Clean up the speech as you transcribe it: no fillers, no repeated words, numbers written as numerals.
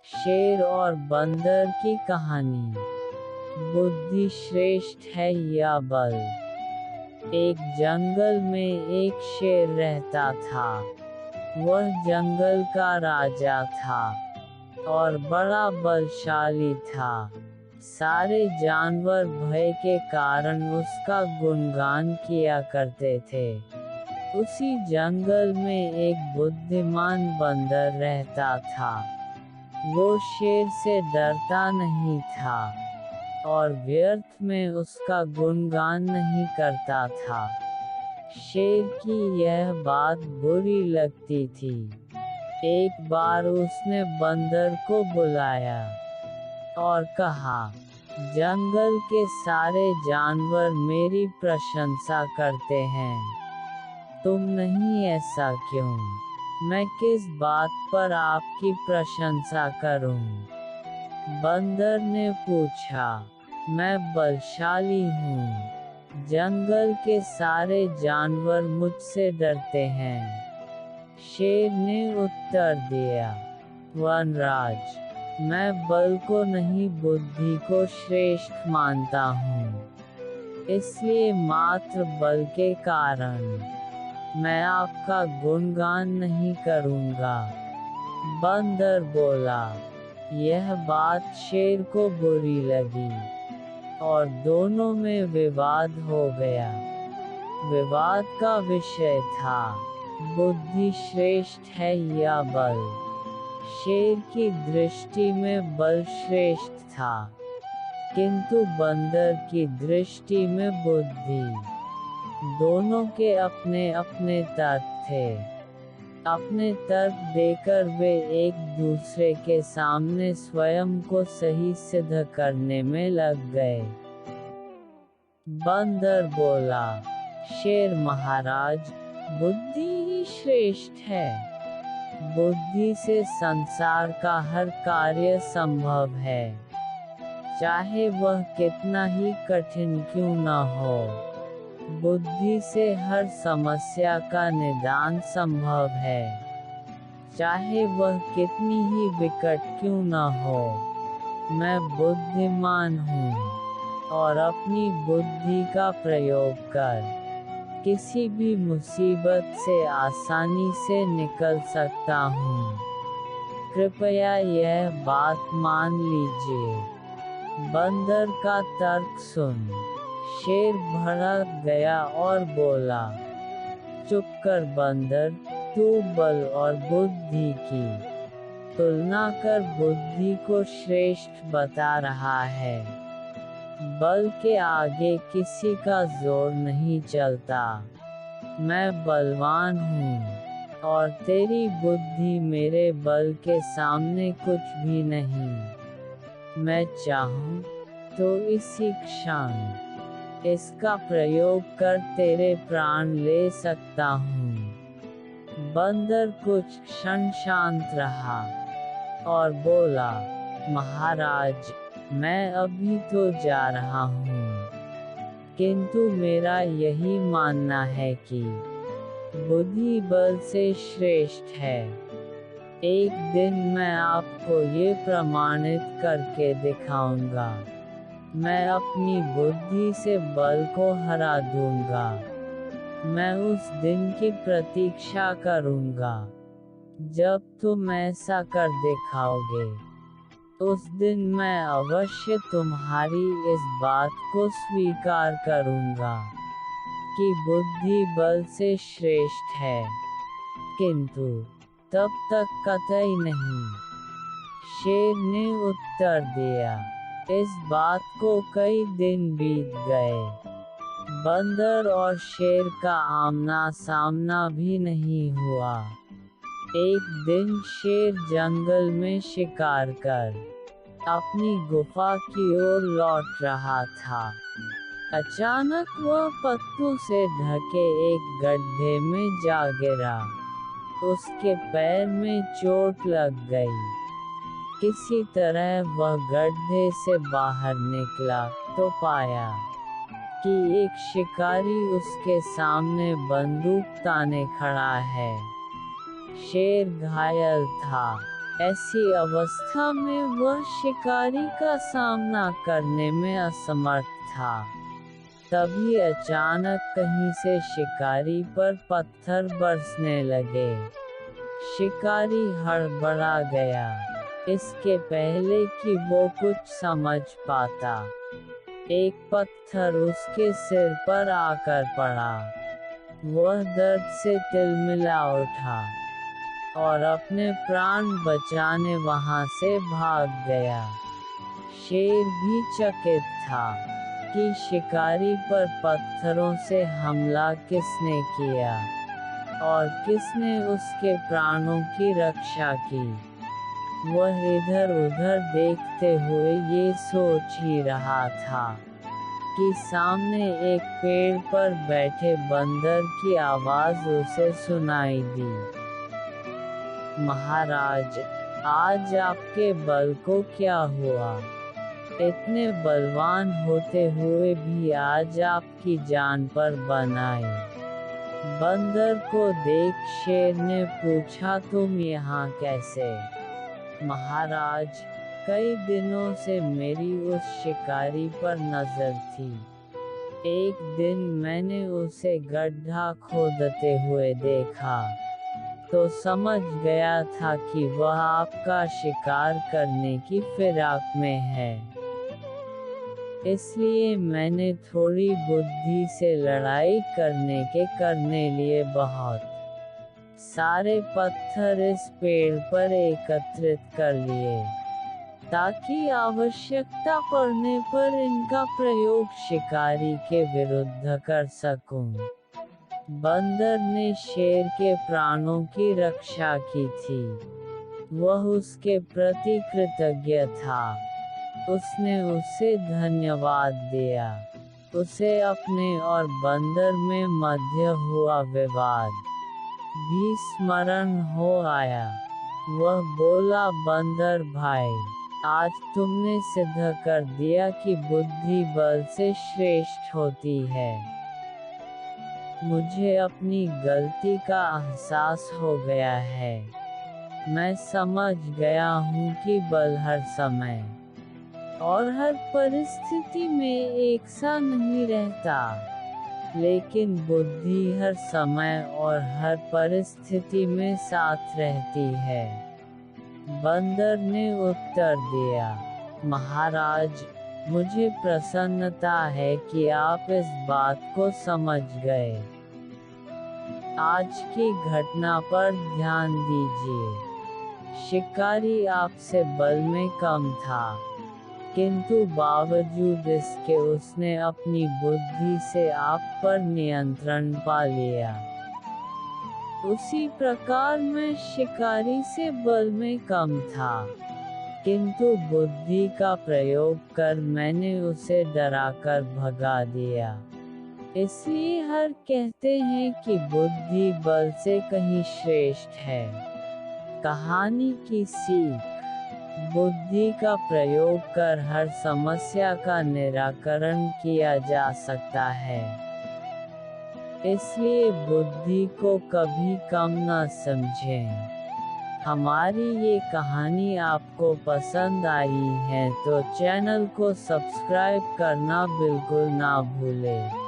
शेर और बंदर की कहानी। बुद्धि श्रेष्ठ है या बल। एक जंगल में एक शेर रहता था। वह जंगल का राजा था और बड़ा बलशाली था। सारे जानवर भय के कारण उसका गुणगान किया करते थे। उसी जंगल में एक बुद्धिमान बंदर रहता था। वो शेर से डरता नहीं था और व्यर्थ में उसका गुणगान नहीं करता था। शेर की यह बात बुरी लगती थी। एक बार उसने बंदर को बुलाया और कहा, जंगल के सारे जानवर मेरी प्रशंसा करते हैं, तुम नहीं, ऐसा क्यों? मैं किस बात पर आपकी प्रशंसा करूं? बंदर ने पूछा। मैं बलशाली हूँ। जंगल के सारे जानवर मुझसे डरते हैं। शेर ने उत्तर दिया, वनराज, मैं बल को नहीं बुद्धि को श्रेष्ठ मानता हूँ। इसलिए मात्र बल के कारण मैं आपका गुणगान नहीं करूँगा। बंदर बोला। यह बात शेर को बुरी लगी और दोनों में विवाद हो गया। विवाद का विषय था, बुद्धि श्रेष्ठ है या बल। शेर की दृष्टि में बल श्रेष्ठ था, किंतु बंदर की दृष्टि में बुद्धि। दोनों के अपने अपने तर्क थे। अपने तर्क देकर वे एक दूसरे के सामने स्वयं को सही सिद्ध करने में लग गए। बंदर बोला, शेर महाराज, बुद्धि ही श्रेष्ठ है। बुद्धि से संसार का हर कार्य संभव है, चाहे वह कितना ही कठिन क्यों न हो। बुद्धि से हर समस्या का निदान संभव है, चाहे वह कितनी ही विकट क्यों न हो। मैं बुद्धिमान हूँ और अपनी बुद्धि का प्रयोग कर किसी भी मुसीबत से आसानी से निकल सकता हूँ। कृपया यह बात मान लीजिए। बंदर का तर्क सुन शेर भड़क गया और बोला, चुप कर बंदर, तू बल और बुद्धि की तुलना कर बुद्धि को श्रेष्ठ बता रहा है। बल के आगे किसी का जोर नहीं चलता। मैं बलवान हूँ और तेरी बुद्धि मेरे बल के सामने कुछ भी नहीं। मैं चाहूँ तो इसी क्षण इसका प्रयोग कर तेरे प्राण ले सकता हूँ। बंदर कुछ क्षण शांत रहा और बोला, महाराज, मैं अभी तो जा रहा हूँ, किंतु मेरा यही मानना है कि बुद्धि बल से श्रेष्ठ है। एक दिन मैं आपको ये प्रमाणित करके दिखाऊंगा। मैं अपनी बुद्धि से बल को हरा दूंगा। मैं उस दिन की प्रतीक्षा करूंगा जब तुम ऐसा कर दिखाओगे। उस दिन मैं अवश्य तुम्हारी इस बात को स्वीकार करूंगा कि बुद्धि बल से श्रेष्ठ है, किंतु तब तक कतई नहीं। शेर ने उत्तर दिया। इस बात को कई दिन बीत गए। बंदर और शेर का आमना सामना भी नहीं हुआ। एक दिन शेर जंगल में शिकार कर अपनी गुफा की ओर लौट रहा था। अचानक वह पत्तों से ढके एक गड्ढे में जा गिरा। उसके पैर में चोट लग गई। किसी तरह वह गड्ढे से बाहर निकला तो पाया कि एक शिकारी उसके सामने बंदूक ताने खड़ा है। शेर घायल था ऐसी अवस्था में वह शिकारी का सामना करने में असमर्थ था। तभी अचानक कहीं से शिकारी पर पत्थर बरसने लगे। शिकारी हड़बड़ा गया। इसके पहले कि वो कुछ समझ पाता, एक पत्थर उसके सिर पर आकर पड़ा। वह दर्द से तिलमिला उठा और अपने प्राण बचाने वहां से भाग गया। शेर भी चकित था कि शिकारी पर पत्थरों से हमला किसने किया और किसने उसके प्राणों की रक्षा की। वह इधर उधर देखते हुए ये सोच ही रहा था कि सामने एक पेड़ पर बैठे बंदर की आवाज उसे सुनाई दी। महाराज, आज आपके बल को क्या हुआ? इतने बलवान होते हुए भी आज आपकी जान पर बन आई। बंदर को देख शेर ने पूछा, तुम यहाँ कैसे? महाराज, कई दिनों से मेरी उस शिकारी पर नजर थी। एक दिन मैंने उसे गड्ढा खोदते हुए देखा तो समझ गया था कि वह आपका शिकार करने की फिराक में है। इसलिए मैंने थोड़ी बुद्धि से लड़ाई करने लिए बहुत सारे पत्थर इस पेड़ पर एकत्रित कर लिए, ताकि आवश्यकता पड़ने पर इनका प्रयोग शिकारी के विरुद्ध कर सकूं। बंदर ने शेर के प्राणों की रक्षा की थी। वह उसके प्रति कृतज्ञ था। उसने उसे धन्यवाद दिया। उसे अपने और बंदर में मध्य हुआ विवाद भी स्मरण हो आया। वह बोला, बंदर भाई, आज तुमने सिद्ध कर दिया कि बुद्धि बल से श्रेष्ठ होती है। मुझे अपनी गलती का एहसास हो गया है। मैं समझ गया हूँ कि बल हर समय और हर परिस्थिति में एक सा नहीं रहता, लेकिन बुद्धि हर समय और हर परिस्थिति में साथ रहती है। बंदर ने उत्तर दिया, महाराज, मुझे प्रसन्नता है कि आप इस बात को समझ गए। आज की घटना पर ध्यान दीजिए। शिकारी आपसे बल में कम था, किंतु बावजूद इसके उसने अपनी बुद्धि से आप पर नियंत्रण पा लिया। उसी प्रकार मैं शिकारी से बल में कम था, किंतु बुद्धि का प्रयोग कर मैंने उसे डराकर भगा दिया। इसलिए हर कहते हैं कि बुद्धि बल से कहीं श्रेष्ठ है। कहानी की सीख: बुद्धि का प्रयोग कर हर समस्या का निराकरण किया जा सकता है। इसलिए बुद्धि को कभी कम न समझें। हमारी ये कहानी आपको पसंद आई है तो चैनल को सब्सक्राइब करना बिल्कुल ना भूलें।